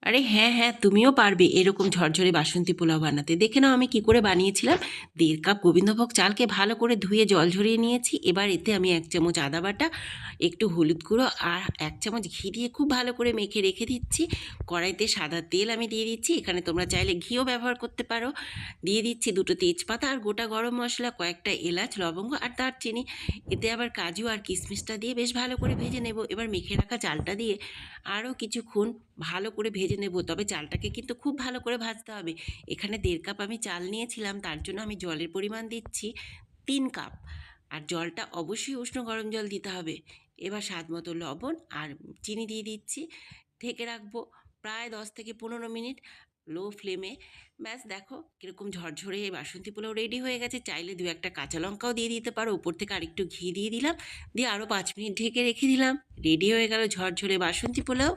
আরে হ্যাঁ হ্যাঁ, তুমিও পারবে এরকম ঝরঝরে বাসন্তী পোলাও বানাতে। দেখে নাও আমি কি করে বানিয়েছিলাম। 1.5 কাপ গোবিন্দভোগ চালকে ভালো করে ধুয়ে জল ঝরিয়ে নিয়েছি। এবার এতে আমি 1 চামচ আদা বাটা, একটু হলুদ গুঁড়ো আর 1 চামচ ঘি দিয়ে খুব ভালো করে মেখে রেখে দিচ্ছি। কড়াইতে সাদা তেল আমি দিয়ে দিচ্ছি, এখানে তোমরা চাইলে ঘিও ব্যবহার করতে পারো। দিয়ে দিচ্ছি 2টো তেজপাতা আর গোটা গরম মশলা, কয়েকটা এলাচ, লবঙ্গ আর দারচিনি। এতে আবার কাজু আর কিশমিশটা দিয়ে বেশ ভালো করে ভেজে নেব। এবার মেখে রাখা চালটা দিয়ে আরও কিছুক্ষণ ভালো করে ভেজে নেব, তবে চালটাকে কিন্তু খুব ভালো করে ভাজতে হবে। এখানে 1.5 কাপ আমি চাল নিয়েছিলাম, তার জন্য আমি জলের পরিমাণ দিচ্ছি 3 কাপ। আর জলটা অবশ্যই উষ্ণ গরম জল দিতে হবে। এবার স্বাদ মতো লবণ আর চিনি দিয়ে দিচ্ছি। ঢেকে রাখবো প্রায় 10 থেকে 15 মিনিট লো ফ্লেমে। ব্যাস দেখো কীরকম ঝরঝরে বাসন্তী পোলাও রেডি হয়ে গেছে। চাইলে 2-1টা কাঁচা লঙ্কাও দিয়ে দিতে পারো, উপর থেকে আরেকটু ঘি দিয়ে দিলাম, দিয়ে আরও 5 মিনিট ঢেকে রেখে দিলাম। রেডি হয়ে গেল ঝরঝরে বাসন্তী পোলাও।